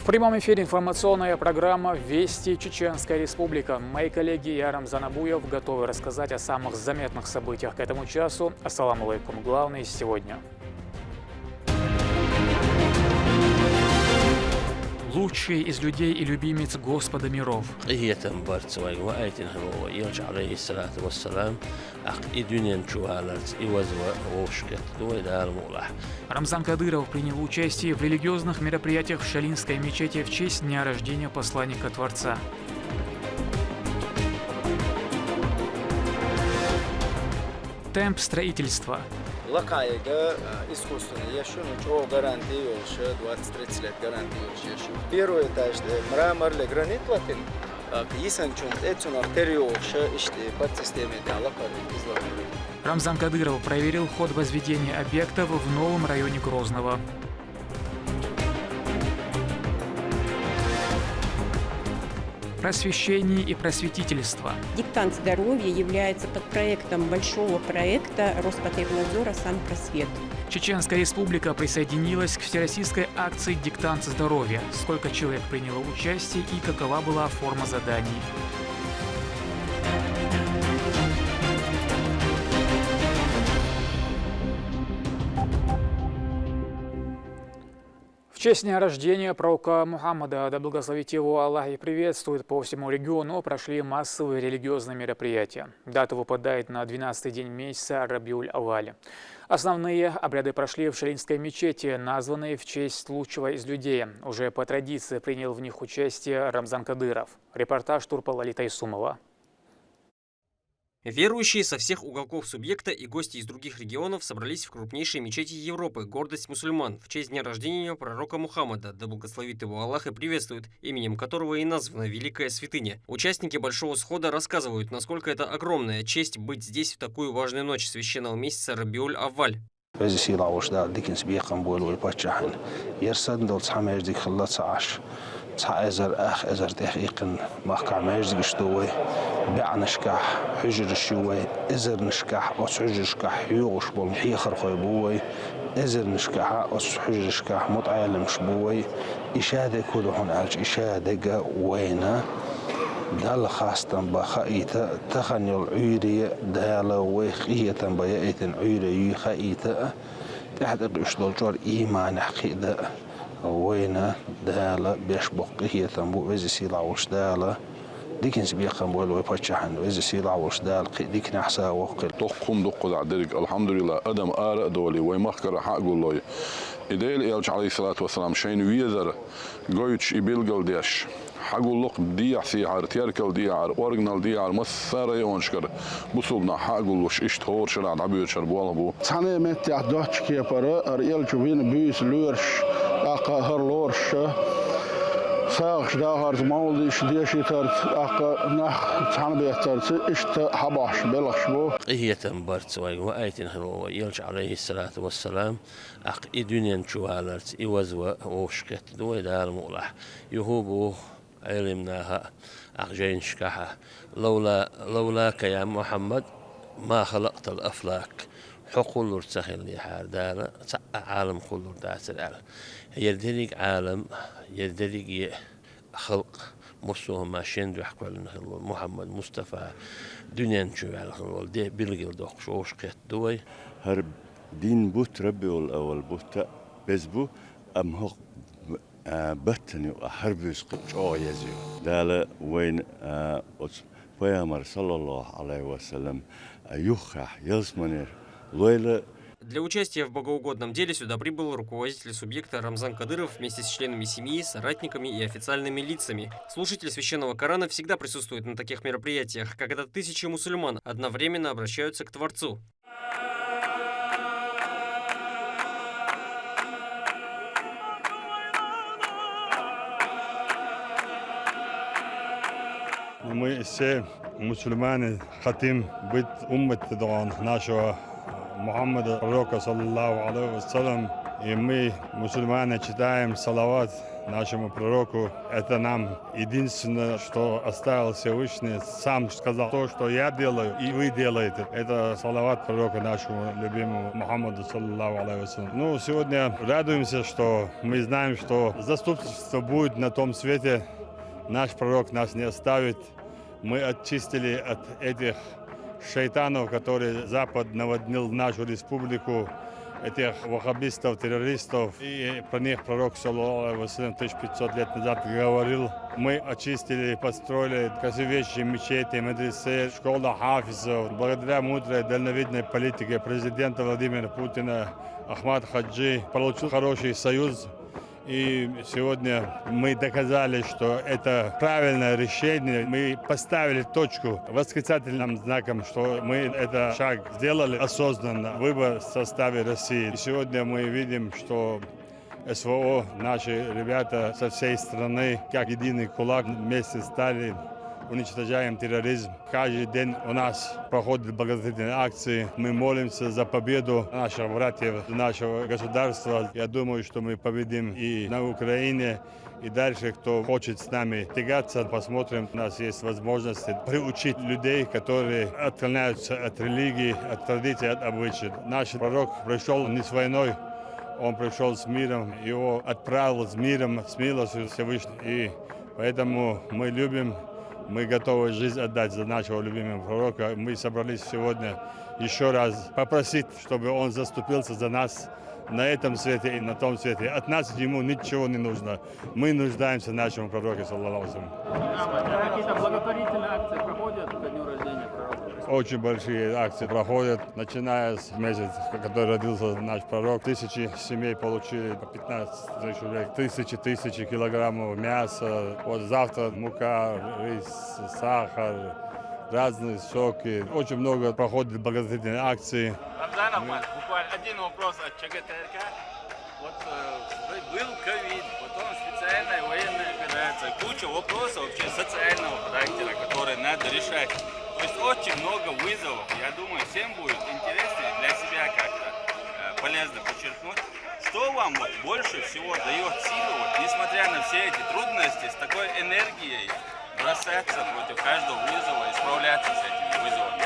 В прямом эфире информационная программа «Вести Чеченская Республика». Мои коллеги и Рамзан Абуев готовы рассказать о самых заметных событиях к этому часу. Ассаламу алейкум. Главное сегодня. Лучший из людей и любимец Господа миров. Рамзан Кадыров принял участие в религиозных мероприятиях в Шалинской мечети в честь дня рождения посланника Творца. Темп строительства. Лакайга искусственный яшун, чего гарантии уже 20-30 лет гарантии уже. Первый этаж мраморный гранит латин. Если чунт артерио уже ишли под системой лакай излагали. Рамзан Кадыров проверил ход возведения объектов в новом районе Грозного. Просвещение и просветительство. Диктант здоровья является подпроектом большого проекта Роспотребнадзора «Санпросвет». Чеченская Республика присоединилась к всероссийской акции «Диктант здоровья». Сколько человек приняло участие и какова была форма заданий? В честь дня рождения пророка Мухаммада, да благословит его Аллах и приветствует, по всему региону прошли массовые религиозные мероприятия. Дата выпадает на 12-й день месяца Рабиуль-Авваль. Основные обряды прошли в Шалинской мечети, названные в честь лучшего из людей. Уже по традиции принял в них участие Рамзан Кадыров. Репортаж Турпала Литайсумова. Верующие со всех уголков субъекта и гости из других регионов собрались в крупнейшей мечети Европы, гордость мусульман, в честь дня рождения пророка Мухаммада, да благословит его Аллах и приветствует, именем которого и названа Великая Святыня. Участники Большого Схода рассказывают, насколько это огромная честь быть здесь в такую важную ночь священного месяца Рабиуль-Авваль. تعذر أخ أزر تحقيقا مقع ماجد قشتوي بعنشكح حجر الشوي إزر نشكح أس حجر شكح يوغش بول حيخر خويبوي إزر نشكح أس حجر شكح متعلم شبوي إشادة كلهن أرج إشادة وينا دال خاصة بخائيته تخنيل عيري دال ويخية بيئة عيري خائيته تحت قشتول جور إيمان حقيقة وينا دالة بيشبقية تنبو إذا سيلا وش دالة ديكنس بيقام بولو يبتشحن إذا سيلا وش دال ديكن أحسا وقل تقوم دقل عدرك الحمد لله أدم آرق دولي ويمخكر حق الله إديل إلج عليه الصلاة والسلام شين ويذر قويتش إبيلقل ديش حقول لك ديع سيعر تيركل ديعر أورجنال ديعر مسارة يونشكر بصلنا حقول لش إشت هور شرع عبير شربوال بو تاني متى عدوش كي برا أريل جوين بيس لورش أقا هرلورش ساقش داهر مولدش ديشي ترت أقا نخ تاني بيترت إشت حباش بلخش بو هي تنبرت وآيتين هو يلج عليه الصلاة والسلام أق إدنيا شوالرت إوزوا وشكت دو دار مولح يهوبو علمناها أخجين شكحة لولاك يا محمد ما خلقت الأفلاك حقول ارتخل لي حاردانا عالم خلور داسر على يردلق عالم يردلق خلق مصوه ماشين دو حقول محمد مصطفى دنيا شو على خلول دي بلغل دوخ شوش قيت دوي هرب دين بوت ربي والأول بوت بزبو أم هو بطني وحربيس قطعو يزيو دالة وين بيامر صلى الله عليه وسلم يخح يزمنير لويلة. Для участия в богоугодном деле сюда прибыл руководитель субъекта Рамзан Кадыров вместе с членами семьи, соратниками и официальными лицами. Слушатель священного Корана всегда присутствует на таких мероприятиях, когда тысячи мусульман одновременно обращаются к Творцу. Мы все мусульмане хотим быть уммой нашего Мухаммада, пророка, саллаллаху алейхи вассалям, и мы, мусульмане, читаем салават нашему пророку. Это нам единственное, что оставил Всевышний. Сам сказал, то, что я делаю, и вы делаете. Это салават пророку нашему любимому Мухаммаду, саллаллаху алейхи вассалям. Ну, сегодня радуемся, что мы знаем, что заступничество будет на том свете. Наш пророк нас не оставит. Мы очистили от этих шайтанов, которые Запад наводнил нашу республику, этих ваххабистов, террористов. И про них пророк, саллаллаху алейхи вассалям, 1500 лет назад говорил. Мы очистили, построили красивейшие мечети, медресе, школа хафизов. Благодаря мудрой, дальновидной политике президента Владимира Путина Ахмад Хаджи получил хороший союз. И сегодня мы доказали, что это правильное решение. Мы поставили точку восклицательным знаком, что мы этот шаг сделали осознанно, выбор в составе России. И сегодня мы видим, что СВО, наши ребята со всей страны, как единый кулак, вместе стали, уничтожаем терроризм. Каждый день у нас проходят благотворительные акции. Мы молимся за победу наших братьев, нашего государства. Я думаю, что мы победим и на Украине. И дальше, кто хочет с нами тягаться, посмотрим. У нас есть возможность приучить людей, которые отклоняются от религии, от традиций, от обычаев. Наш пророк пришел не с войной, он пришел с миром. Его отправил с миром, с милостью Всевышнего. И поэтому мы любим. Мы готовы жизнь отдать за нашего любимого пророка. Мы собрались сегодня еще раз попросить, чтобы он заступился за нас на этом свете и на том свете. От нас ему ничего не нужно. Мы нуждаемся в нашем пророке, саллаллаху алейхи вассалям. Какие-то благотворительные акции проходят ко дню рождения пророка? Очень большие акции проходят, начиная с месяца, который родился наш пророк. Тысячи семей получили по 15 тысяч рублей, тысячи килограммов мяса. Вот завтра мука, рис, сахар, разные соки. Очень много проходит благотворительные акции. Рамзан Ахмад, буквально один вопрос от ЧГТРК. Вот был ковид, потом специальная военная операция, куча вопросов вообще социального характера, которые надо решать. То есть очень много вызовов. Я думаю, всем будет интересно для себя как-то полезно подчеркнуть. Что вам вот больше всего дает силу, вот, несмотря на все эти трудности, с такой энергией бросаться против каждого вызова и справляться с этими вызовами?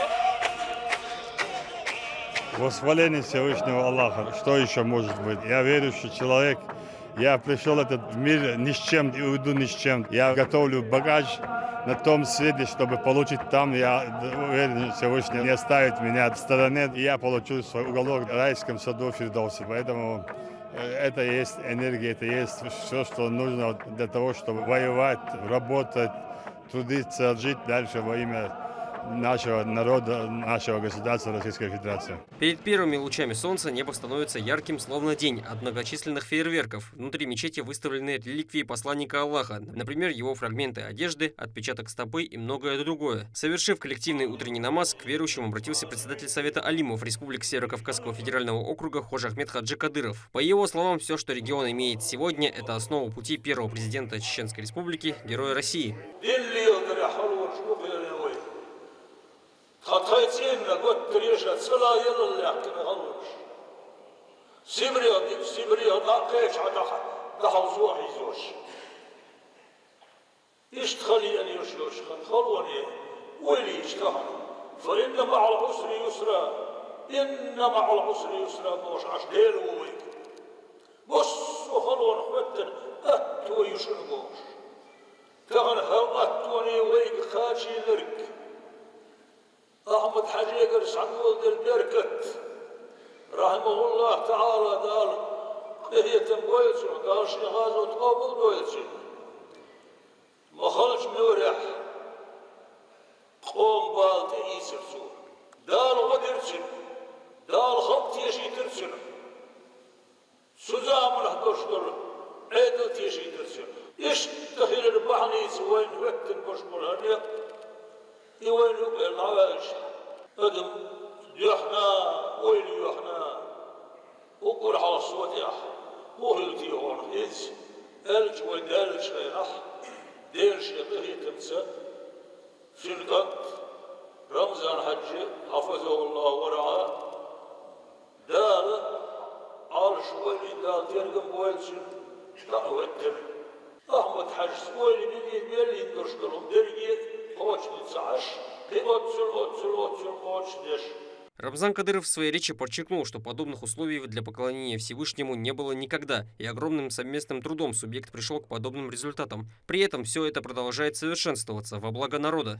Восхваление Всевышнего Аллаха. Что еще может быть? Я верю, что человек, я пришел в этот мир ни с чем и уйду ни с чем. Я готовлю багаж на том свете, чтобы получить там. Я уверен, Всевышний не оставит меня в стороне. И я получу свой уголок в райском саду Фирдаусе. Поэтому это есть энергия, это есть все, что нужно для того, чтобы воевать, работать, трудиться, жить дальше во имя нашего народа, нашего государства Российской Федерации. Перед первыми лучами солнца небо становится ярким, словно день, от многочисленных фейерверков. Внутри мечети выставлены реликвии посланника Аллаха, например, его фрагменты одежды, отпечаток стопы и многое другое. Совершив коллективный утренний намаз, к верующим обратился председатель Совета алимов Республики Северо-Кавказского федерального округа Хожа Ахмед Хаджи Кадыров. По его словам, все, что регион имеет сегодня, это основа пути первого президента Чеченской Республики, Героя России. خطايتين قد تريشة سلا يلا لكن غلش سمريا ضاقيش دحو زوحي زوش يشتخلي أن يشوش خلوني ويلي يشتهر فإن مع العسر يسرا إن مع العسر يسرا موش عشدير وويك بص وخلون حمدن أتو يشنبوش تغنهر أتوني ويك خاشي ذرك أحمد حجيجر سعود البركت رحمه الله تعالى قال هي تنبويتشن قال شي غازو تقابل بويتشن ما خلش مورح قوم بالتي يسرسو دال ودرتشن دال خط يشي ترتشن سزام نحدوشتر عيدل تيشي ترتشن يشتخل البحني سوين وقت بشمل هنيق يوين العوايش أدم يحنا وين يحنا وقول على الصوت يح وهلتي هون إز ألج ودالج خيرح دير شيخه تمسى شنقت رمزان حج حفظه الله ورعاه دال عرش وين قال ترقم بويلشن تقوتر أحمد حج وين بيلي ندرشلهم درجة قوش نتسعش أتسل قوش دش. Рамзан Кадыров в своей речи подчеркнул, что подобных условий для поклонения Всевышнему не было никогда, и огромным совместным трудом субъект пришел к подобным результатам. При этом все это продолжает совершенствоваться во благо народа.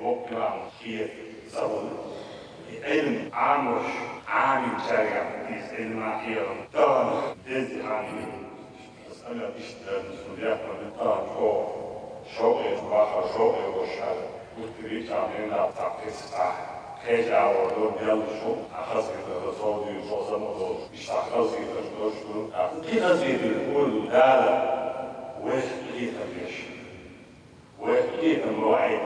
وقنا خير زبون علم عامش عامل شريعة في علم خير دان دزي عامل أنا إشتغل سوريا من طاقة شوق باخر شوق وشال وتريد عملنا تعكس كيف أقول بيان شو أخذ كده صوتي صوت الموضوع مش أخذ كده شو كده زي يقول لا وكيف بيش وكيف مواعيد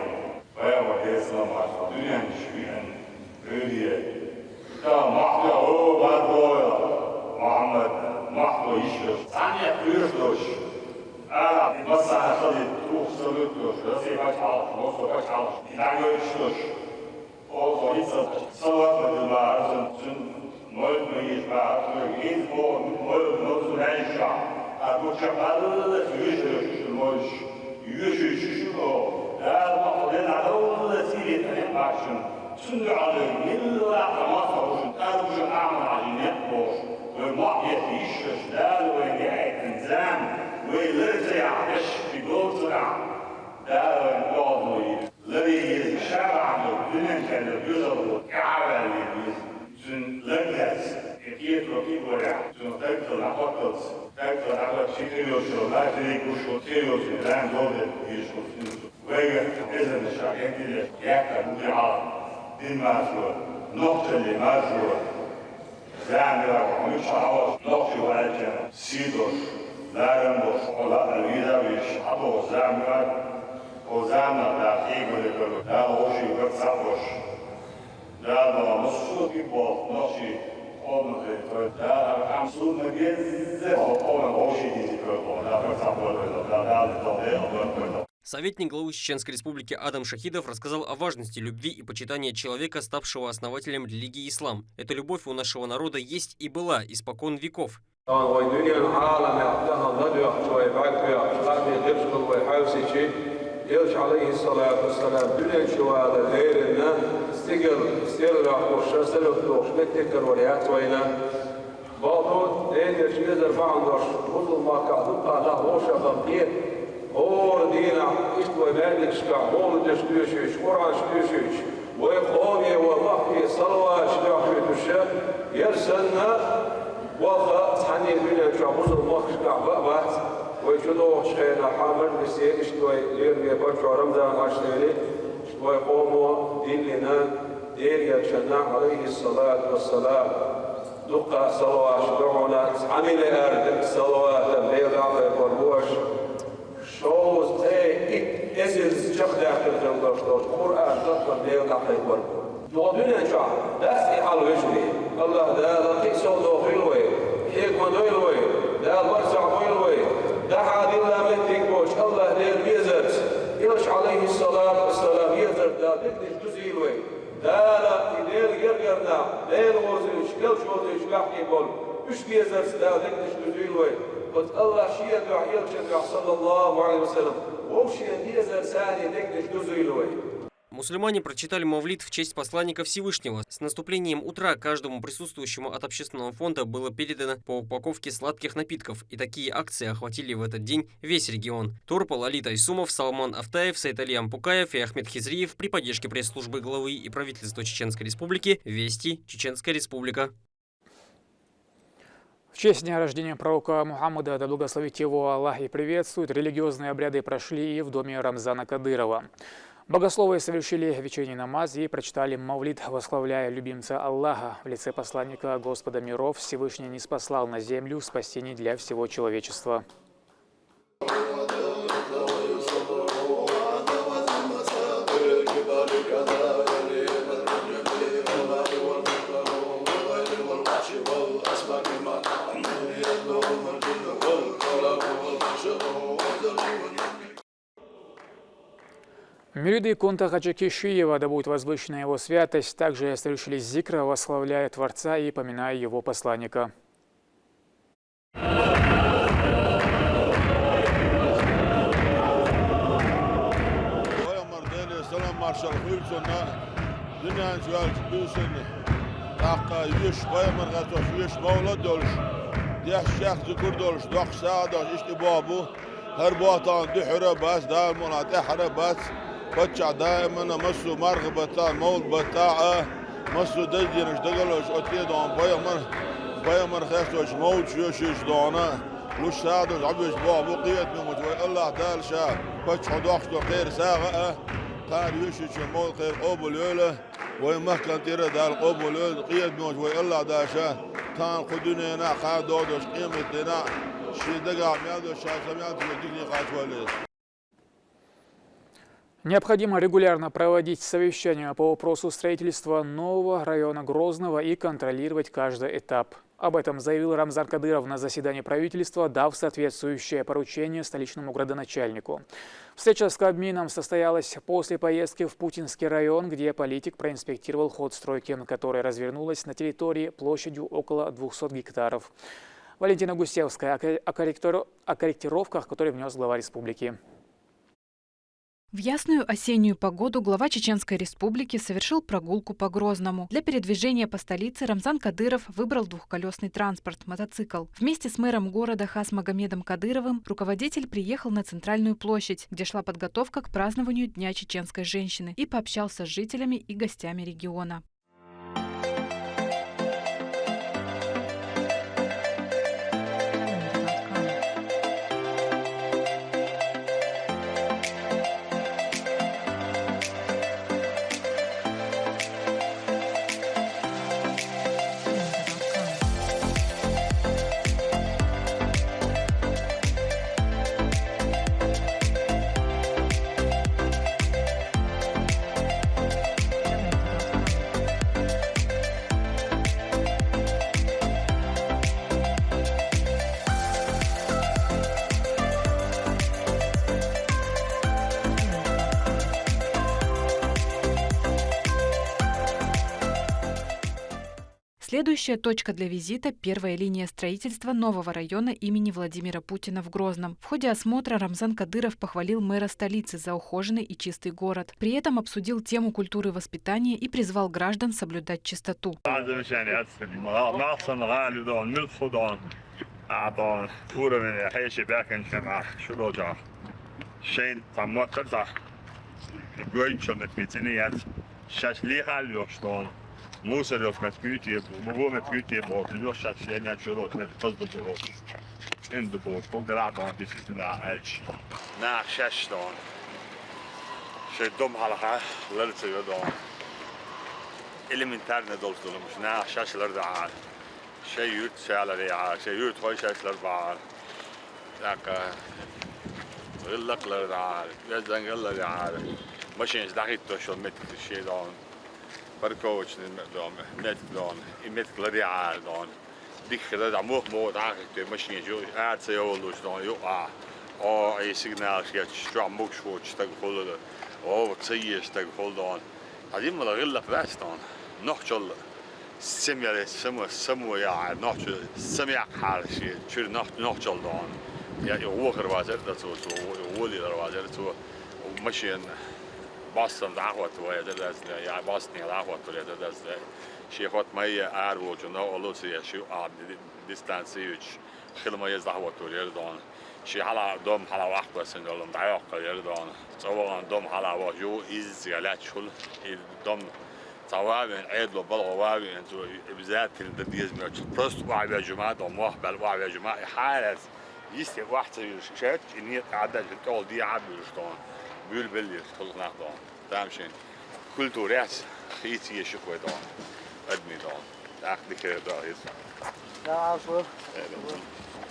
ويا الإسلام على الدنيا مشويها ريدية كا محضر هو باربويا محمد محضر يشوف ثانية يشوف مسح خليط روح سلوكه راسي بشعر نص بشعر يدعو يشوف أو طريقة سواء من المعرض جن مول ميز بعض ميز مول نص نعيشة أقول شغال يشوف الموج يشوف لا المحضرين على أول سيرة الإنباشن سنة على إلا تماثل أرجو أعمل على نقطة والمحيط يشوف لا وين إنسان ويرجع عش في جوزنا ده الوضوي الذي شرع الدنيا كان يجرب كعبة زين لجلس كيف ركيب ورع زين تكتر نحطت تكتر على شكله شو لا تريك وشو تيو زين لا نقول يشوف ويا إذا الشعب كده يأكل مبيعات دين مازور نقطة اللي مازور زعمة ومش عاوز نقطة ولا سيدور لا ينبغي ولا الويدا ويش أبو زعمة وزعمة لا تيجي لكل لا وشي بتصبش لا نصو كيبو نصي أم لا خمسون مجز أم وشي كيبو لا بتصبش لا Советник главы Чеченской Республики Адам Шахидов рассказал о важности любви и почитания человека, ставшего основателем религии ислам. Эта любовь у нашего народа есть и была испокон веков. Ordina isto je vernička, molite štujušić, Koran štujušić, ويقوم والله صلوات شجاع الشيخ يرسلنا والله تحني بنا شعبوز الله شجاع بات ويشدوا شينا حامل بسير شتوي لير يبرجع رمضان عشرين شتوي قوموا دين لنا دين يرشنا عليه الصلاة والسلام دقة صلوات شجاعنا عمل أرد صلوات الليل عمل بربوش shows it is just after the Quran تطلع ليه نحن برضو دوبنا شعب لا في حال وجهي الله ده لقيس الله في الوي حكمة الوي ده الورسع في الوي ده حادي الله من تكبوش الله ده بيزرس إلش عليه الصلاة والسلام يزر ده بدش جزء الوي ده لا يدير يرجعنا ده الوزيش كل شوزيش بحكي بول مش بيزرس ده بدش جزء الوي قلت الله شيء دعاء يرجع صلى الله عليه وسلم وشيء يزر ثاني دقش جزء الوي. Мусульмане прочитали мавлид в честь посланника Всевышнего. С наступлением утра каждому присутствующему от общественного фонда было передано по упаковке сладких напитков. И такие акции охватили в этот день весь регион. Турпал, Али Тайсумов, Салман Автаев, Сайтали Ампукаев и Ахмед Хизриев при поддержке пресс-службы главы и правительства Чеченской Республики. Вести, Чеченская Республика. В честь дня рождения пророка Мухаммада, да благословит его Аллах и приветствует, религиозные обряды прошли и в доме Рамзана Кадырова. Богословы совершили вечерний намаз и прочитали мавлид, восславляя любимца Аллаха. В лице посланника Господа миров Всевышний ниспослал на землю спасение для всего человечества. Мюриды Кунта Хаджи Кишиева, да будет возвышена его святость, также совершили зикра, восславляя Творца и поминая его посланника. بتشع دائما مسو مرغ بتاع موت بتاع مسو دجين اشتغلوش أتيدون بيمر خيستوش موت شوشيش دونا لوش سادوش عبيش بقيت من متوي الله تعالى شا بتشع دوخشتو خير ساغة قال يوشيش موت خير قبل يوله ويمكن تيرا دال قبل يوله قيت من متوي الله داشا كان خدوني هنا قادودوش قيمتنا شي دقا ميادوش شاسميات وديني قاتواليس. Необходимо регулярно проводить совещания по вопросу строительства нового района Грозного и контролировать каждый этап. Об этом заявил Рамзан Кадыров на заседании правительства, дав соответствующее поручение столичному градоначальнику. Встреча с Кабмином состоялась после поездки в Путинский район, где политик проинспектировал ход стройки, которая развернулась на территории площадью около 200 гектаров. Валентина Гусевская о корректировках, которые внес глава республики. В ясную осеннюю погоду глава Чеченской Республики совершил прогулку по Грозному. Для передвижения по столице Рамзан Кадыров выбрал двухколесный транспорт – мотоцикл. Вместе с мэром города Хасмагомедом Кадыровым руководитель приехал на центральную площадь, где шла подготовка к празднованию Дня чеченской женщины, и пообщался с жителями и гостями региона. Следующая точка для визита – первая линия строительства нового района имени Владимира Путина в Грозном. В ходе осмотра Рамзан Кадыров похвалил мэра столицы за ухоженный и чистый город. При этом обсудил тему культуры воспитания и призвал граждан соблюдать чистоту. Мусоров меткюти, мого меткюти, бо льоша сеня чурот, мет поздобо. Индубо, поградон дисциплина элч. На шештон. Ше дом халха, лерце йодон. Элементарно долстолом, на шаш лерда. Ше ют салария, ше ют хой шаш лерба. Так غلق لردا، يزن غلق ماشين دقيق توشل متر شيء دون. بركوش دون مت دون مت كلاريا دون ديك كذا عموق موت عاقل ماشي جو قاعد سيولوش دون يقع أي سيجنال شيء تشتري عموق شو تشتغل كله تسير تشتغل دون هذه ما غلق بس دون نحشل سمير سمو يا نحشل سميع حال شيء شو نحشل دون يعني هو خربازر ده تو ولي خربازر تو وماشي باستن دعوت ويا ده يعني باستن دعوت ويا ده شيخات ماي أروج إنه الله سيشيو عاد ديستانسيوش خل ما يزدعوت ويا ده شيء حلا دوم حلا واحد بس إنه لهم دعوة ويا ده سواء دوم حلا واجو إز على شغل دوم سواء عيد لو بلغ واجو إنتو بذات الدنيا مش بس واحد يا جماعة دوم واحد واحد يا جماعة حالة يستوي واحد شات إني عدد الكل دي عبير شلون بيقول بلي كل نهضان تامشين كل توريس خيتي يشوفوا دان أدمي دان أخذ كده دايز.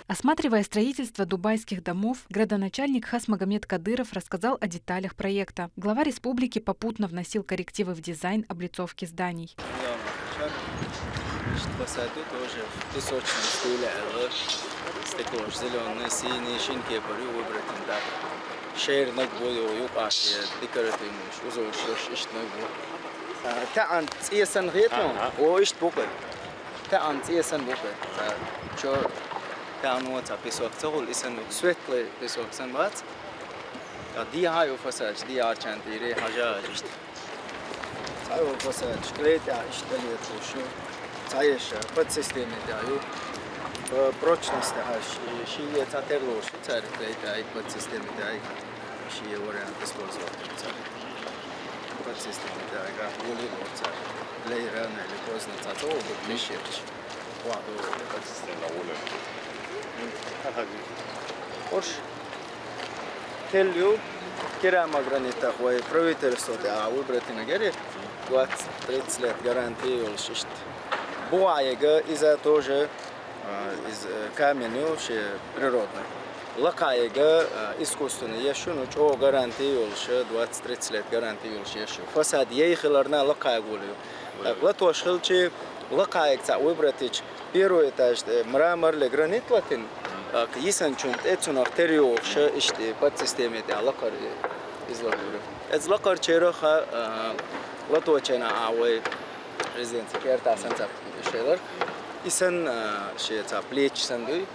Осматривая строительство дубайских домов, градоначальник Хасмагомед Кадыров рассказал о деталях проекта. Глава республики попутно вносил коррективы в дизайн облицовки зданий. شير نقبل ويوقع ديكوراتيف مش وزوج إيش نقبل تعان تيسن غيتهم وإيش بوكل تعان تيسن بوكل شو تعان واتس بيسوق تقول إسن سويت لي بيسوق سن بات دي هاي وفساج دي عشان تيري حاجة جست هاي وفساج كريت إيش دليل وشو تعيش بد سيستم تاعو прочность شيء تعتبره شو تعرف تاعي بد سيستم تاعي شيء ورا использовать подсистемы, да, как воли борца. Лейрана или поздно цацова будет лишерч. Ладно, подсистема воля. Ош. Телью керама гранита хвой правительство да выбрать на горе 20-30 лет гарантии улшишт. Буаега из-за тоже из каменю природный. Лакаега искусственный еще, но чего гарантии улше 20-30 лет гарантии улше еще. Фасад ейхиларна лакаег волю. Так латош хилчи лакаег ца выбратич первый этаж мрамор или гранит латин. Если чунт это на артерию ше ишти под системой да лакар излакар. Это лакар череха латочена ауэ резиденция керта сенцап шелер. Isen şey ta плеч sandığı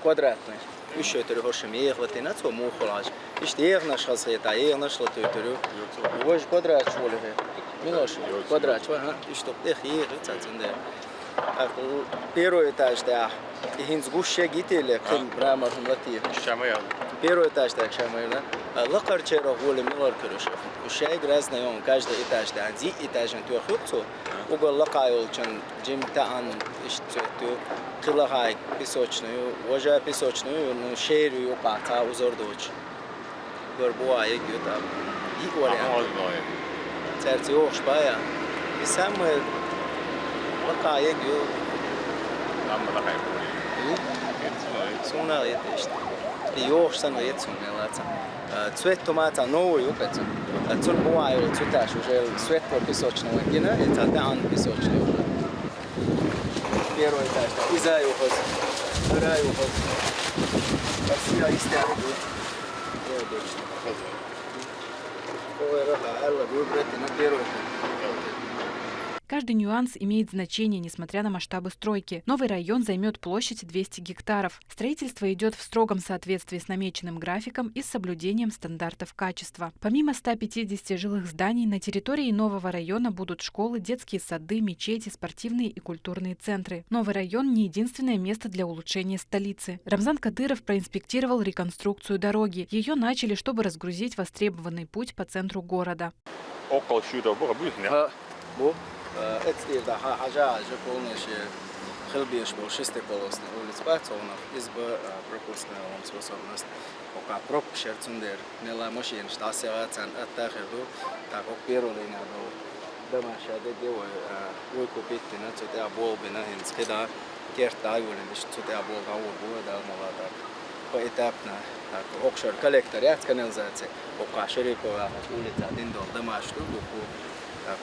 kvadratный. Еще это хорошо мех латинат, то мухолаж. İşte yernaş hazreta, yernaş latörü. Вож квадрат шволе. Милош квадрат, ха. İşte тех yer цацында. Первый этаж да. Ихинс гуще гителе, кем брамар хумлати. Шамая. Первый этаж да, шамая. Лакар черох воле милор көрөш. Ушай грязный он каждый этаж да. Зи этажен төхөцө. Угол лакайол чан жимтаан иштету кылагай песочную, вожа песочную, ну шерю пата узордоч. Горбуае гюта. И оря. Церциош бая. И самое лакае гю. Нам лакай. Суна это ишт. И ёш сана это мелаца. Цвет томата новый опять. Цун буайл цветаш уже цвет по песочному гина, это дан песочный уже. Первый этаж. Изай уход. Второй уход. Россия истерика. Я точно. Ой, раха, алла, выбрать на первый этаж. Каждый нюанс имеет значение, несмотря на масштабы стройки. Новый район займет площадь 200 гектаров. Строительство идет в строгом соответствии с намеченным графиком и с соблюдением стандартов качества. Помимо 150 жилых зданий, на территории нового района будут школы, детские сады, мечети, спортивные и культурные центры. Новый район не единственное место для улучшения столицы. Рамзан Кадыров проинспектировал реконструкцию дороги. Ее начали, чтобы разгрузить востребованный путь по центру города. Это да, хажа, же полностью хлебешь, был шестый полосный улиц Бацовна, изба пропускная вам способность. Пока пробка шерцундер, не ла машин, что асеваться оттахерду, так как первый линия был. Домашняя дело, вы купите на цвета болби на хинс, когда керта айвулин, что цвета болга урбу, да, молода. Поэтапно, так, окшер коллектор, яц канализация, пока шерикова улица, один дом, домашнюю дуку.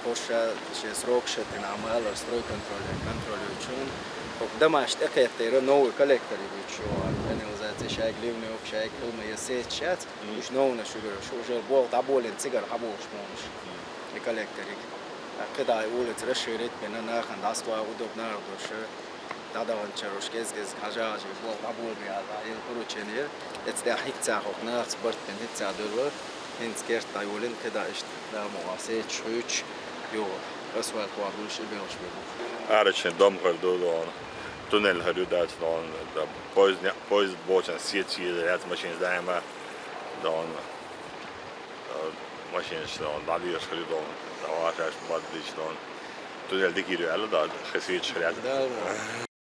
Коша срок шеты на мало строй контроль учун. Домаш это новый коллектор еще канализация шайк ливный шайк мы есть сейчас уж новый шугар уже бол таболен цигар хабош монш и коллекторик. Когда улица расширить на нахан даства удобно больше тогда он чарошки из хажажи бол табол биада и поручение это хикца хок на спорт хикца доллар инскер тайволин когда ist да муасе чуч ё асфальт квадрус белш бу арачен дом гордо туннель харюдат он да поезд бочан сети ряд машин займа дон машин что дали харюдон даваш бадлич дон туннель дикирю алда хасич ряд.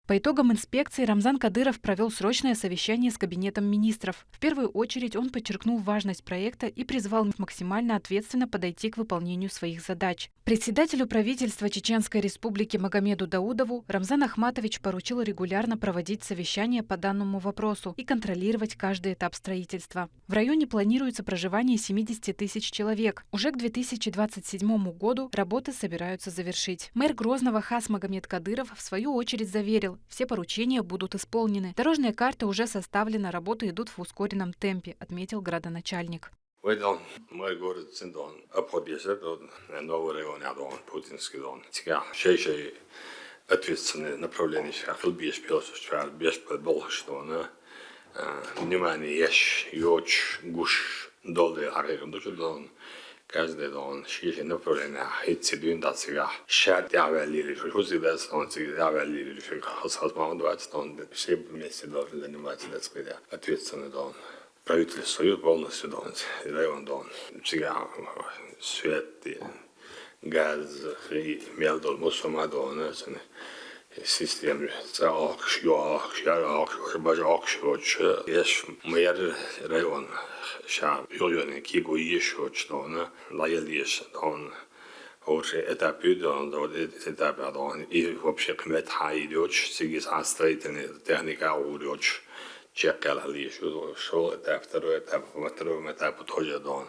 По итогам инспекции Рамзан Кадыров провел срочное совещание с Кабинетом министров. В первую очередь он подчеркнул важность проекта и призвал максимально ответственно подойти к выполнению своих задач. Председателю правительства Чеченской Республики Магомеду Даудову Рамзан Ахматович поручил регулярно проводить совещания по данному вопросу и контролировать каждый этап строительства. В районе планируется проживание 70 тысяч человек. Уже к 2027 году работы собираются завершить. Мэр Грозного Хас Магомед Кадыров в свою очередь заверил, все поручения будут исполнены. Дорожная карта уже составлена, работы идут в ускоренном темпе, отметил градоначальник. Мой город Синдон, обходится новый район, путинский дом. Шей ответственное направление, хлебиш, пилсуштвар, без подболха, что внимание, ешь, йоч, гуш, долы, арегом, дочь дон. Каждый дон, шиши направление, эти двиндаться, шат явали, шузы он явали, хасман 20 тонн, все вместе должны заниматься, ответственный дон. правительство полностью район дон. Всегда свет, газ, мелдол, мусома дон, систем мэр район шам юлёны кигу еще что-то лояльнейш дон. Уже этапы дон, этапы дон, и вообще кмет хайдёч, сигис астрейтный техника удёч. Чекал еще, шел этап, второй этап, во втором этапе тоже дон.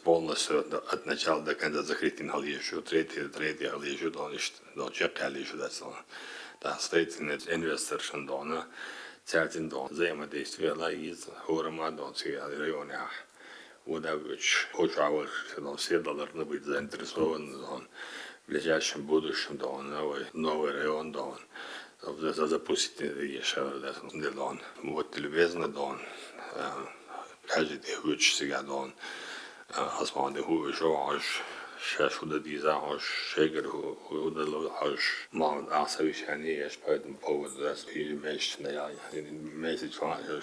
Полностью от начала до конца закрытым еще, третий еще дон, до чекал еще дон. Да, строительный инвестор дона, цятин дон, взаимодействие из Хурма дон, районе. Удавич, очень все должны быть заинтересованы дон. В ближайшем будущем дон, новый район дон. Запустить еще дон. Вот любезно дон. Каждый хуч сега дон. Асман хуч аж шаш уда диза аж шегер уда аж ман асавиш они еш поэтому повод das и месячно я месяц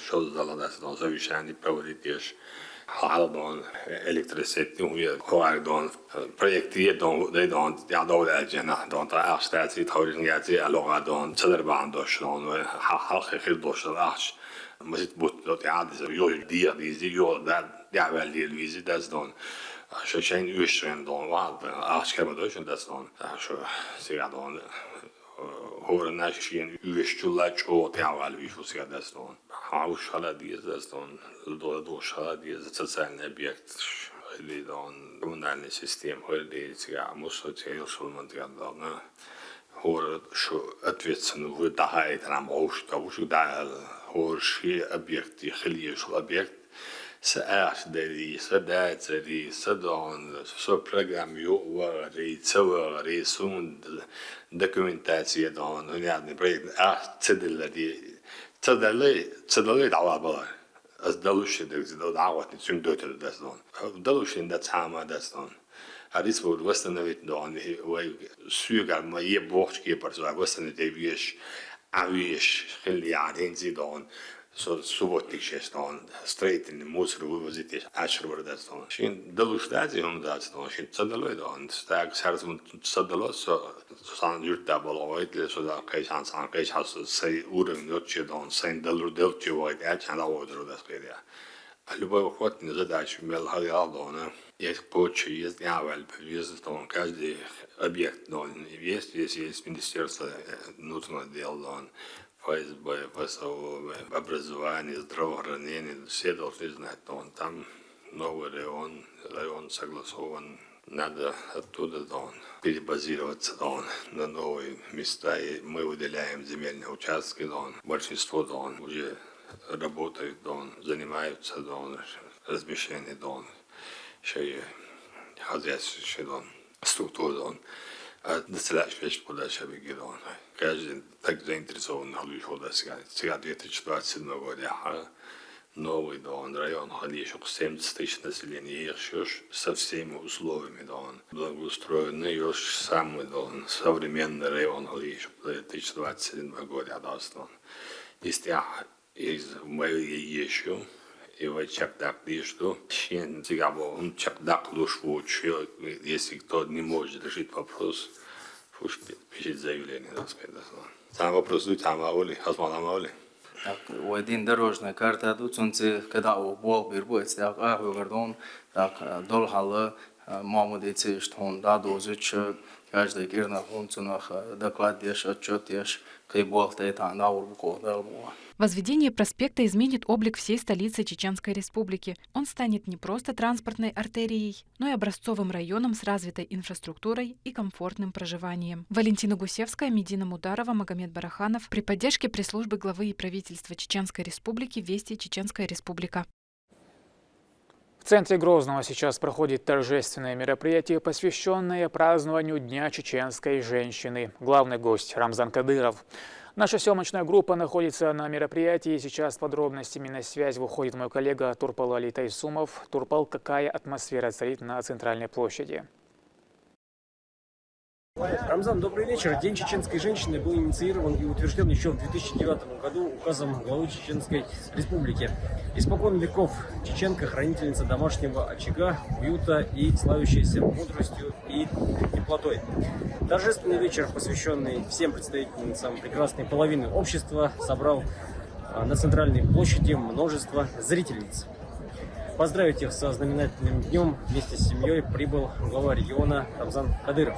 что зала das дон асавиш они проводить еш Haldon, elektricitet, Haldon, projektiert Don, ja, da Jena, Don, der erste Zeit heute jetzt Don, Zellerbahn Deutschland, Halche Deutschland, muss ich dort ja, diese Jo, ja, weil die Wiese das Don. Schon Österreich Don war, Arschkeber Deutschland das Don, schon sehr Don. Horen naschen Österreich und ja, weil wie viel das Don. Haus hat dieses Don, durch hat dieses soziale Objekt, die Don, kommunale System, heute ja, muss sozial schon man Don. Horen schon ответственно в дahai там Austausch da hohe Objekt, die religiöse Objekt. سأعتدري سداتري سدون سوبرغام يواري تسواري سون دوكيومنتاسيا دون يعني بريد تدلي دعوة أصدلوش دعوة نسون دوتر دستون دلوش دتعامة دستون هذيس بود وستنويت دون هو سوغا ما يبوخش كيبر سو وستنتيبيش عويش خلي عادين زيدون så subotiks dan straight in de motor was it ashur dat dan shin dalushtazi on dat dan shin tsadalo dan stag sarzun tsadalo so san yurtta boloid so da kaysan san kays has say urun yotche dan sen dalur delche void achan order dat skreya любой уход не задачу мел хариалдона есть почти есть явал есть там каждый объект dan есть министерство внутренних дел dan ФСБ, ФСО, образование, здравоохранение, все должны знать, он там новый район согласован, надо оттуда перебазироваться на новые места, и мы выделяем земельные участки, большинство уже работают, занимаются размещением, еще и хозяйственной структурой. Настоящий вещь подача бегидон. Каждый так заинтересован халуй хода сега 2027 года. Новый район халишек 70 тысяч населения еще со всеми условиями благоустроенный еще самый современный район халишек 2027 года Есть из моей еще и в чакдак лишь сега он чакдак луж учил, если кто не может решить вопрос, пусть пишет заявление, так сказать. Там вопрос там аволи, аволи. Так, один дорожная карта, тут солнце, когда у Бог бирбует, так, выводон, так, долхала, маму дети, что он да дозыч, каждый гирна хунцунах, доклад дешь, отчет дешь, кей Бог тает, на урбуко, да, Возведение проспекта изменит облик всей столицы Чеченской Республики. Он станет не просто транспортной артерией, но и образцовым районом с развитой инфраструктурой и комфортным проживанием. Валентина Гусевская, Медина Мударова, Магомед Бараханов при поддержке пресс-службы главы и правительства Чеченской Республики «Вести Чеченская Республика». В центре Грозного сейчас проходит торжественное мероприятие, посвященное празднованию Дня чеченской женщины. Главный гость Рамзан Кадыров. Наша съемочная группа находится на мероприятии. Сейчас с подробностями на связь выходит мой коллега Турпал Али Тайсумов. Турпал, какая атмосфера царит на центральной площади? Рамзан, добрый вечер. День чеченской женщины был инициирован и утвержден еще в 2009 году указом главы Чеченской Республики. Испокон веков чеченка — хранительница домашнего очага, уюта и славящаяся мудростью и теплотой. Торжественный вечер, посвященный всем представительницам прекрасной половины общества, собрал на центральной площади множество зрительниц. Поздравить их со знаменательным днем вместе с семьей прибыл глава региона Рамзан Кадыров.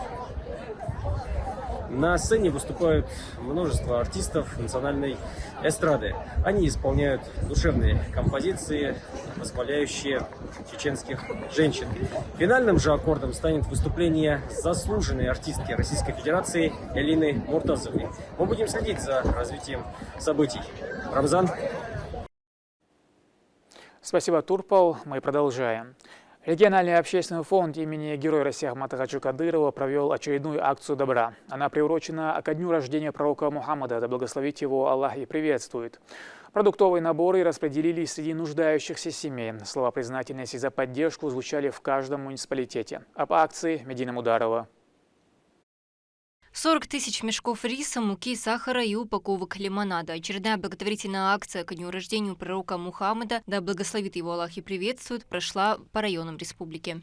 На сцене выступают множество артистов национальной эстрады. Они исполняют душевные композиции, восхваляющие чеченских женщин. Финальным же аккордом станет выступление заслуженной артистки Российской Федерации Элины Муртазовой. Мы будем следить за развитием событий. Рамзан. Спасибо, Турпал. Мы продолжаем. Региональный общественный фонд имени Героя России Ахмата Хаджи Кадырова провел очередную акцию добра. Она приурочена ко дню рождения пророка Мухаммада, да благословит его Аллах и приветствует. Продуктовые наборы распределились среди нуждающихся семей. Слова признательности за поддержку звучали в каждом муниципалитете. Об акции Медина Мударова. 40 тысяч мешков риса, муки, сахара и упаковок лимонада. Очередная благотворительная акция ко дню рождения пророка Мухаммада, да благословит его Аллах и приветствует, прошла по районам республики.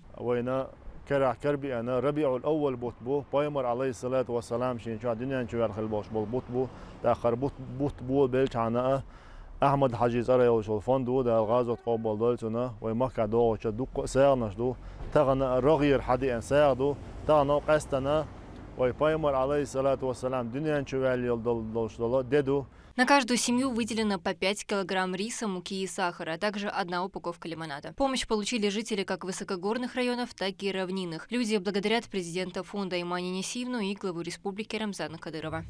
أحمد حجيز أرى وشل فندو ده الغازة قبل دولتنا ويمكع دو وشدوق سعرناش دو تغنى رغير حدي أن سعدو تغنى قستنا ويبايمر عليه الصلاة والسلام دنيا نشوالي يلدو ددو. На каждую семью выделено по 5 килограмм риса, муки и сахара, а также одна упаковка лимонада. Помощь получили жители как высокогорных районов, так и равнинных. Люди благодарят президента фонда Имани Несиевну и главу республики Рамзана Кадырова.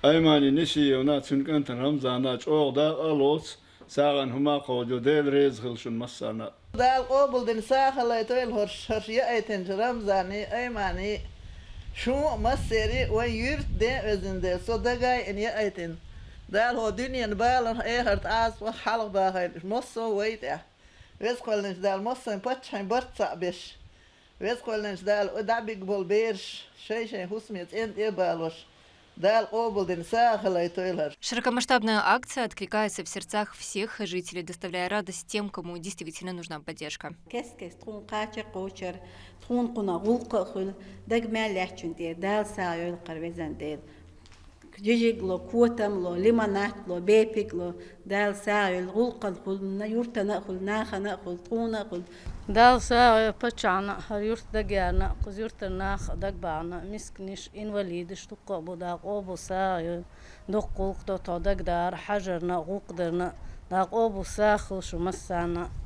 أيماني نسي وناتسن كنت رمزانا أوغدا ألوس ساغن هما قودو ديل ريزغل شن مسانا دال قبل دل ساخل تويل هرش يأتن رمزاني أيماني شو مسيري ويرت دي وزن صدقاي إن يأتن دال هو دنيا بالن إيهرت آس وحلق باهي مصو ويته ويسقلنش دال مصو باتشين برتسع بيش ويسقلنش دال دعبيق بالبيرش شيء حسميت انت يبالوش Широкомасштабная акция откликается в сердцах всех жителей, доставляя радость тем, кому действительно нужна поддержка. جيجيك لو كوتم لو ليمونات لو بيبيك لو دال ساعة الغلقة كل يورتا نأخذ ناخا نأخذ طون نأخذ دال ساعة بتشانا هريورت دجانا قزيورت الناخ دجبانا مسكنيش إن وليدش تقبض داق أبو ساعة دقوق تودق دار حجرنا غوقدرنا.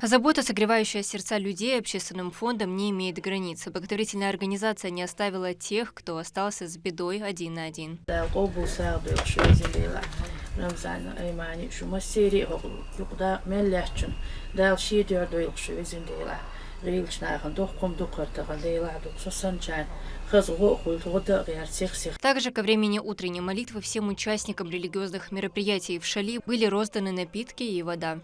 Забота, согревающая сердца людей, общественным фондом не имеет границ. Благотворительная организация не оставила тех, кто остался с бедой один на один. Также ко времени утренней молитвы всем участникам религиозных мероприятий в Шали были розданы напитки и вода.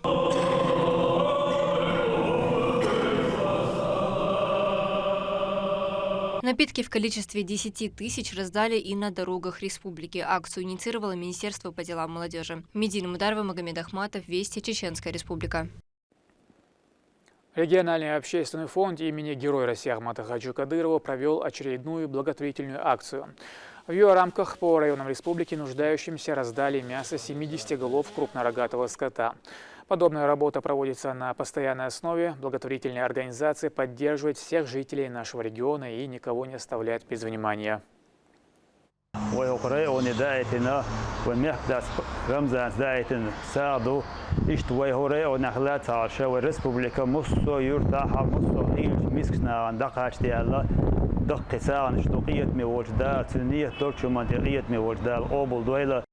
Напитки в количестве 10 тысяч раздали и на дорогах республики. Акцию инициировало Министерство по делам молодежи. Медина Мударова, Магомед Ахматов, Вести, Чеченская Республика. Региональный общественный фонд имени Героя России Ахмата Хаджи Кадырова провел очередную благотворительную акцию. В ее рамках по районам республики нуждающимся раздали мясо 70 голов крупнорогатого скота. Подобная работа проводится на постоянной основе. Благотворительная организация поддерживает всех жителей нашего региона и никого не оставляет без внимания. ويقرأون دائتنا والمحدث رمزان دائتن ساعدوا اشتوي هوري ونخلات عرشة والرسبوبليكا مصو يرتاح مصو هيل مسكنا عندك هاشتي الله دق ساعة نشتوقية موجدة تنية دولشو منطقية موجدة الأوبل دويلة.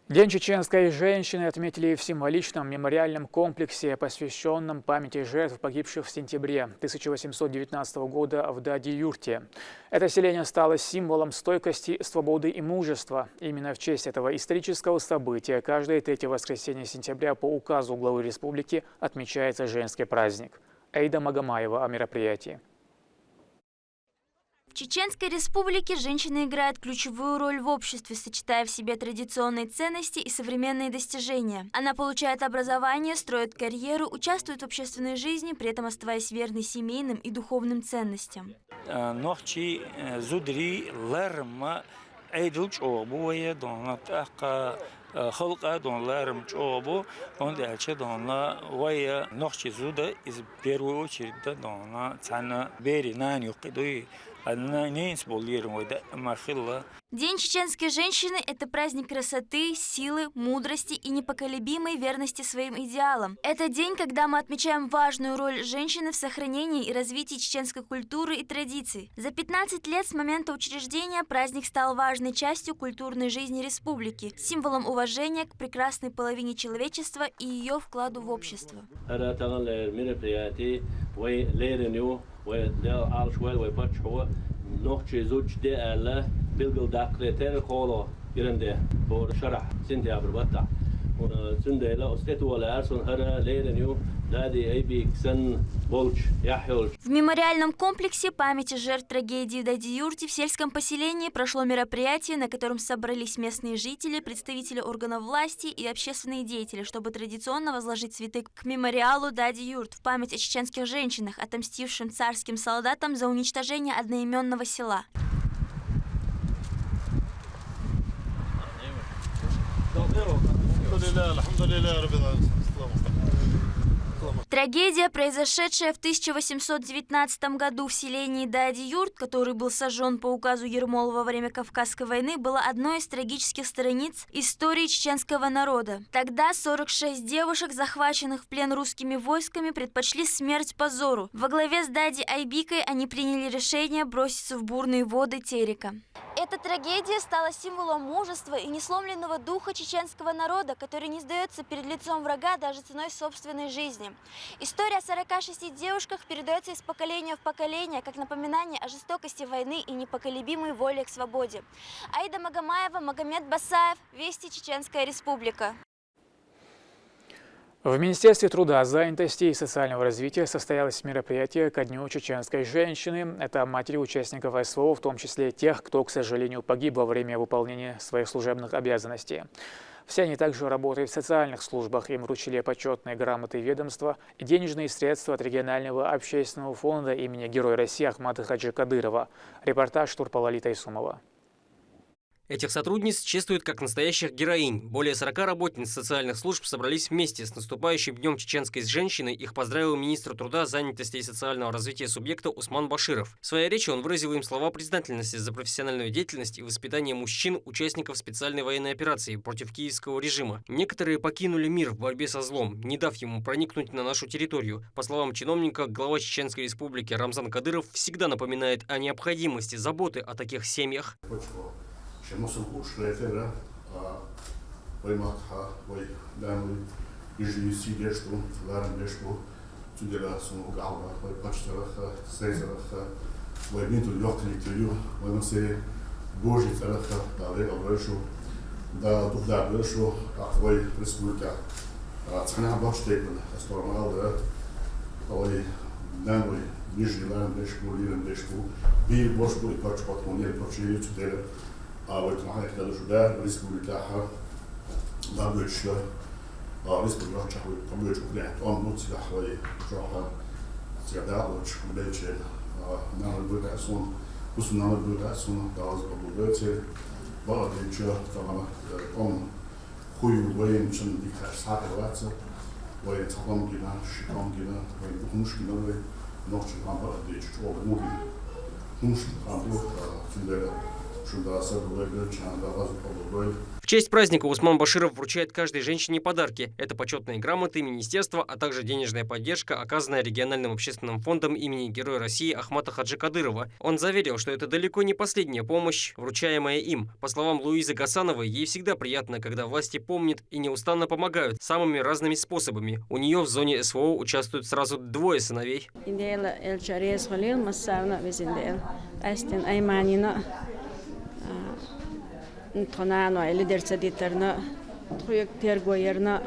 День чеченской женщины отметили в символичном мемориальном комплексе, посвященном памяти жертв, погибших в сентябре 1819 года в Дади-Юрте. Это селение стало символом стойкости, свободы и мужества. Именно в честь этого исторического события каждое третье воскресенье сентября по указу главы республики отмечается женский праздник. Эйда Магомаева о мероприятии. В Чеченской Республике женщина играет ключевую роль в обществе, сочетая в себе традиционные ценности и современные достижения. Она получает образование, строит карьеру, участвует в общественной жизни, при этом оставаясь верной семейным и духовным ценностям. خلقه دون لارم چوبو دون دلچه دون ويا نخش زوده إز بيرو شريدة دون تانا بيري نان يقدوي أنا نينس بوليرم وده ما خلا. День чеченской женщины – это праздник красоты, силы, мудрости и непоколебимой верности своим идеалам. Это день, когда мы отмечаем важную роль женщины в сохранении и развитии чеченской культуры и традиций. За 15 лет с момента учреждения праздник стал важной частью культурной жизни республики, символом уважения к прекрасной половине человечества и ее вкладу в общество. نوخشي زوج دي ألا بلغل داكريتير خولو يرنده بور شرح سنتي عبر بطع سنده لا أستيتو ولا أرسون هرا ليرنيو لادي أيبي كسن بولش يحيولش. В мемориальном комплексе памяти жертв трагедии в Дади-Юрте в сельском поселении прошло мероприятие, на котором собрались местные жители, представители органов власти и общественные деятели, чтобы традиционно возложить цветы к мемориалу Дади-Юрт в память о чеченских женщинах, отомстившим царским солдатам за уничтожение одноименного села. Трагедия, произошедшая в 1819 году в селении Дади-Юрт, который был сожжен по указу Ермолова во время Кавказской войны, была одной из трагических страниц истории чеченского народа. Тогда 46 девушек, захваченных в плен русскими войсками, предпочли смерть позору. Во главе с Дади Айбикой они приняли решение броситься в бурные воды Терека. Эта трагедия стала символом мужества и несломленного духа чеченского народа, который не сдается перед лицом врага даже ценой собственной жизни. История о 46 девушках передается из поколения в поколение, как напоминание о жестокости войны и непоколебимой воле к свободе. Аида Магомаева, Магомед Басаев, Вести, Чеченская Республика. В Министерстве труда, занятости и социального развития состоялось мероприятие ко Дню чеченской женщины. Это матери участников СВО, в том числе тех, кто, к сожалению, погиб во время выполнения своих служебных обязанностей. Все они также работают в социальных службах. Им вручили почетные грамоты ведомства и денежные средства от регионального общественного фонда имени Героя России Ахмата Хаджи Кадырова. Репортаж Турпалали Тайсумова. Этих сотрудниц чествуют как настоящих героинь. Более 40 работниц социальных служб собрались вместе. С наступающим Днем чеченской женщины их поздравил министр труда, занятости и социального развития субъекта Усман Баширов. В своей речи он выразил им слова признательности за профессиональную деятельность и воспитание мужчин, участников специальной военной операции против киевского режима. Некоторые покинули мир в борьбе со злом, не дав ему проникнуть на нашу территорию. По словам чиновника, глава Чеченской Республики Рамзан Кадыров всегда напоминает о необходимости заботы о таких семьях. شمس القشرة ويماتها ويدامي يجي سيجشتو لارن بيشتو تجرا سمو قالوا ويباشترخ سيزرخ ويبنتو اليوكلي تيو ونسي بوجي ترخ داري أبرشو دا دخل أبرشو أخوي رسمولكا تخنع باشتيبل استورمال ده طوي دامي يجي لارن بيشتو ليرن بيشتو بير بوشتو يباشتو تونير باشيو تدير ويتمحل كده شده ريسبوليكا دابلش ريسبوليكا شحوي قبلش كده موت سلاحوي جوها سيادالش بلش نعمل بوداسون بس نعمل بوداسون داز بوداتي بعد يجوا طبعا خوي وين شن ديك ساعه واتس وين تقوم كده شكون كده وين بخمش كده وين نوش كان بعد يجوا ممكن مش كان في В честь праздника Усман Баширов вручает каждой женщине подарки. Это почетные грамоты, министерства, а также денежная поддержка, оказанная региональным общественным фондом имени Героя России Ахмата Хаджи Кадырова. Он заверил, что это далеко не последняя помощь, вручаемая им. По словам Луизы Гасановой, ей всегда приятно, когда власти помнят и неустанно помогают самыми разными способами. У нее в зоне СВО участвуют сразу 2 сыновей. Tonano или дерцедитерна, труек тергоерна,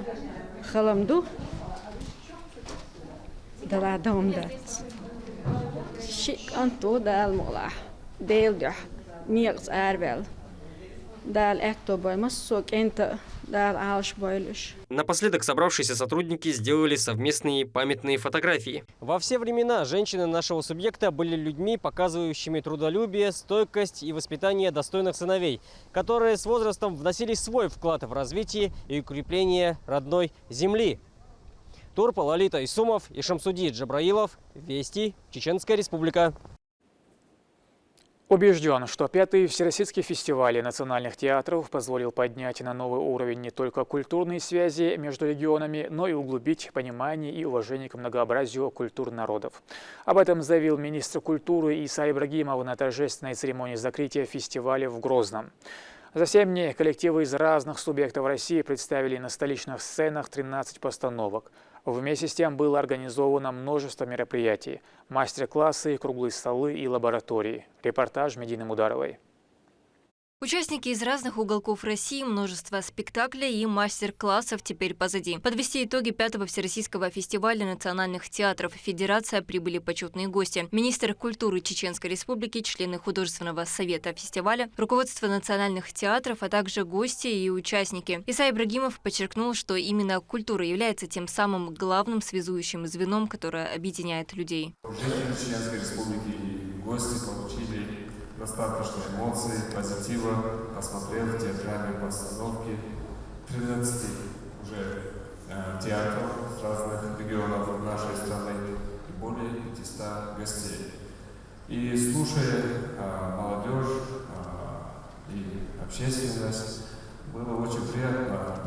халамду, дала домдат. Шик анту дал мола, дейлдя, мирс арвел, дал эктобой, массок энта, дал алшбойлюш. Напоследок собравшиеся сотрудники сделали совместные памятные фотографии. Во все времена женщины нашего субъекта были людьми, показывающими трудолюбие, стойкость и воспитание достойных сыновей, которые с возрастом вносили свой вклад в развитие и укрепление родной земли. Турпа Лолита Исумов и Шамсуди Джабраилов. Вести. Чеченская Республика. Убежден, что 5-й Всероссийский фестиваль национальных театров позволил поднять на новый уровень не только культурные связи между регионами, но и углубить понимание и уважение к многообразию культур народов. Об этом заявил министр культуры Иса Ибрагимов на торжественной церемонии закрытия фестиваля в Грозном. За 7 дней коллективы из разных субъектов России представили на столичных сценах 13 постановок. Вместе с тем было организовано множество мероприятий – мастер-классы, круглые столы и лаборатории. Репортаж Медины Мударовой. Участники из разных уголков России, множество спектаклей и мастер-классов теперь позади. Подвести итоги 5-го Всероссийского фестиваля национальных театров «Федерация» прибыли почетные гости. Министр культуры Чеченской Республики, члены художественного совета фестиваля, руководство национальных театров, а также гости и участники. Иса Ибрагимов подчеркнул, что именно культура является тем самым главным связующим звеном, которое объединяет людей. Жители Чеченской Республики и гости получили достаточно эмоций, позитива, посмотрев театральные постановки 13 уже театров с разных регионов нашей страны и более 500 гостей. И слушая молодежь и общественность, было очень приятно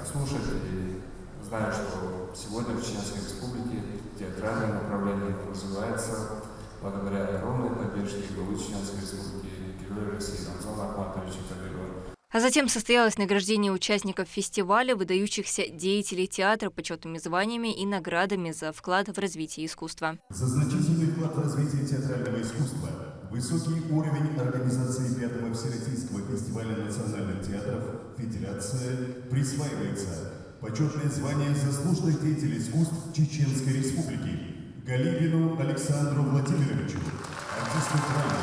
их слушать и знаю, что сегодня в Чеченской Республике театральное направление развивается благодаря огромной поддержке главы Чеченской Республики Героя России Рамзана Ахматовича Кадырова. А затем состоялось награждение участников фестиваля, выдающихся деятелей театра почетными званиями и наградами за вклад в развитие искусства. За значительный вклад в развитие театрального искусства, высокий уровень организации 5-го Всероссийского фестиваля национальных театров «Федерация» присваивается почетное звание «Заслуженный деятель искусств Чеченской Республики» Галибину Александру Владимировичу, артисту края,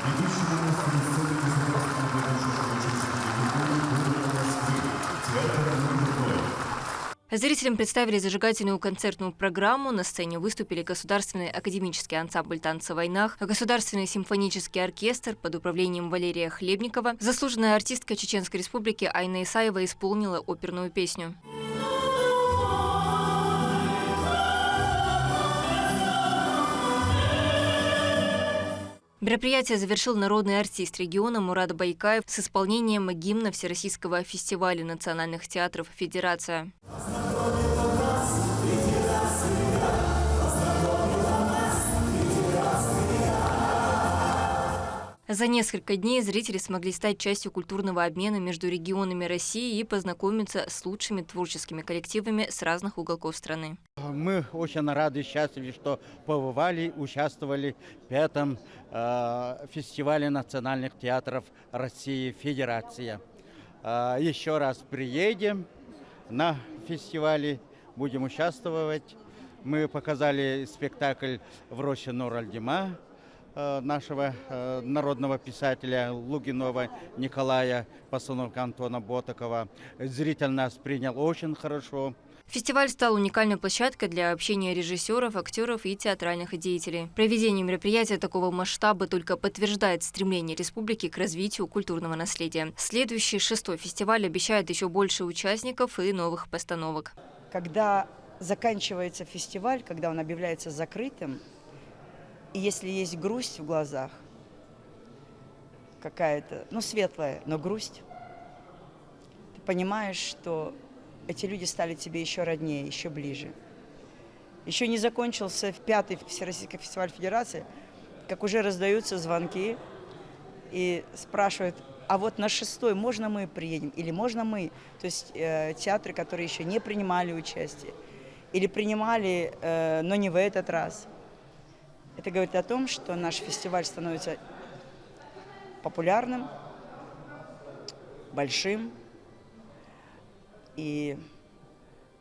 ведущему мастеру сцены государственного ведущего участия города Москвы, театр «Нурбурной». Зрителям представили зажигательную концертную программу. На сцене выступили Государственный академический ансамбль танца «Войнах», Государственный симфонический оркестр под управлением Валерия Хлебникова. Заслуженная артистка Чеченской Республики Айна Исаева исполнила оперную песню. Мероприятие завершил народный артист региона Мурат Байкаев с исполнением гимна Всероссийского фестиваля национальных театров «Федерация». За несколько дней зрители смогли стать частью культурного обмена между регионами России и познакомиться с лучшими творческими коллективами с разных уголков страны. Мы очень рады и счастливы, что побывали, участвовали в 5-м фестивале национальных театров России «Федерация». Еще раз приедем на фестивале, будем участвовать. Мы показали спектакль «В роще Нур-аль-Дима» нашего народного писателя Лугинова Николая, постановка Антона Ботакова. Зритель нас принял очень хорошо. Фестиваль стал уникальной площадкой для общения режиссеров, актеров и театральных деятелей. Проведение мероприятия такого масштаба только подтверждает стремление республики к развитию культурного наследия. Следующий 6-й фестиваль обещает еще больше участников и новых постановок. Когда заканчивается фестиваль, когда он объявляется закрытым, и если есть грусть в глазах, какая-то, ну, светлая, но грусть. Ты понимаешь, что эти люди стали тебе еще роднее, еще ближе. Еще не закончился 5-й Всероссийский фестиваль Федерации, как уже раздаются звонки и спрашивают, а вот на 6-й можно мы приедем или можно мы? То есть театры, которые еще не принимали участие или принимали, но не в этот раз. Это говорит о том, что наш фестиваль становится популярным, большим и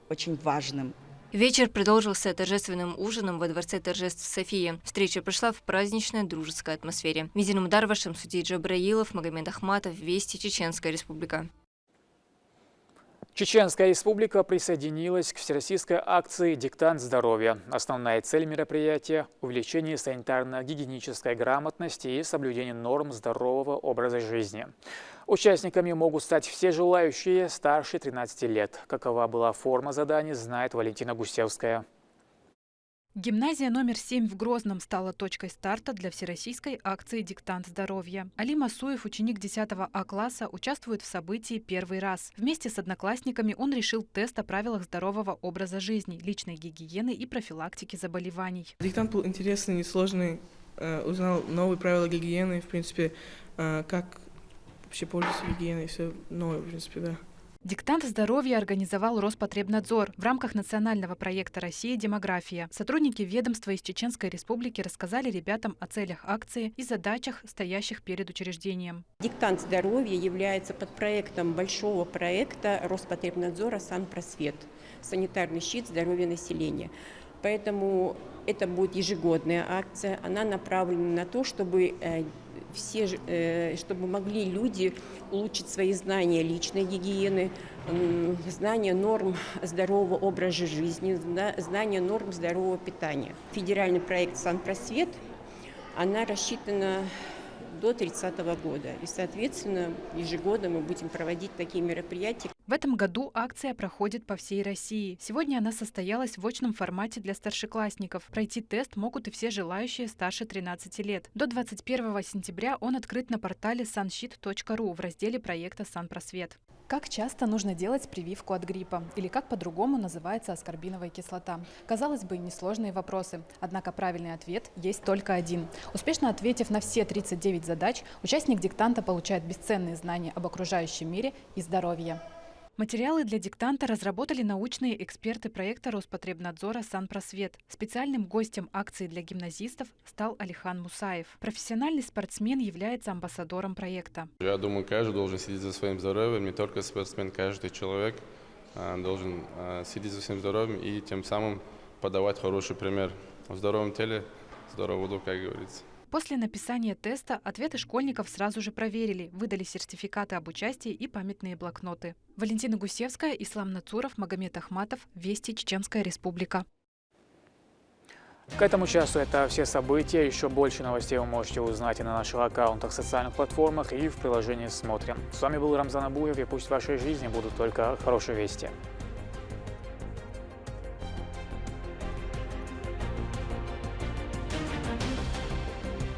очень важным. Вечер продолжился торжественным ужином во Дворце торжеств Софии. Встреча прошла в праздничной дружеской атмосфере. Мизин Мударова, Шамсудий Джабраилов, Магомед Ахматов, Вести, Чеченская Республика. Чеченская Республика присоединилась к всероссийской акции «Диктант здоровья». Основная цель мероприятия – увеличение санитарно-гигиенической грамотности и соблюдение норм здорового образа жизни. Участниками могут стать все желающие старше 13 лет. Какова была форма заданий, знает Валентина Гусевская. Гимназия номер 7 в Грозном стала точкой старта для всероссийской акции «Диктант здоровья». Али Масуев, ученик 10 А класса, участвует в событии первый раз. Вместе с одноклассниками он решил тест о правилах здорового образа жизни, личной гигиены и профилактики заболеваний. Диктант был интересный, несложный. Узнал новые правила гигиены, в принципе, как вообще пользоваться гигиеной, все новое, в принципе, да. Диктант здоровья организовал Роспотребнадзор в рамках национального проекта «Россия. Демография». Сотрудники ведомства из Чеченской Республики рассказали ребятам о целях акции и задачах, стоящих перед учреждением. Диктант здоровья является подпроектом большого проекта Роспотребнадзора «Санпросвет» – санитарный щит здоровья населения. Поэтому это будет ежегодная акция. Она направлена на то, чтобы чтобы могли люди улучшить свои знания личной гигиены, знания норм здорового образа жизни, знания норм здорового питания. Федеральный проект «Санпросвет», она рассчитана до 30 года. И, соответственно, ежегодно мы будем проводить такие мероприятия. В этом году акция проходит по всей России. Сегодня она состоялась в очном формате для старшеклассников. Пройти тест могут и все желающие старше 13 лет. До 21 сентября он открыт на портале sanshit.ru в разделе проекта «Санпросвет». Как часто нужно делать прививку от гриппа? Или как по-другому называется аскорбиновая кислота? Казалось бы, несложные вопросы. Однако правильный ответ есть только один. Успешно ответив на все 39 задач, участник диктанта получает бесценные знания об окружающем мире и здоровье. Материалы для диктанта разработали научные эксперты проекта Роспотребнадзора «Санпросвет». Специальным гостем акции для гимназистов стал Алихан Мусаев. Профессиональный спортсмен является амбассадором проекта. Я думаю, каждый должен следить за своим здоровьем, не только спортсмен, каждый человек должен следить за своим здоровьем и тем самым подавать хороший пример. В здоровом теле здоровый дух, как говорится. После написания теста ответы школьников сразу же проверили, выдали сертификаты об участии и памятные блокноты. Валентина Гусевская, Ислам Нацуров, Магомед Ахматов, Вести, Чеченская Республика. К этому часу это все события. Еще больше новостей вы можете узнать и на наших аккаунтах, социальных платформах и в приложении «Смотрим». С вами был Рамзан Абуев, и пусть в вашей жизни будут только хорошие вести.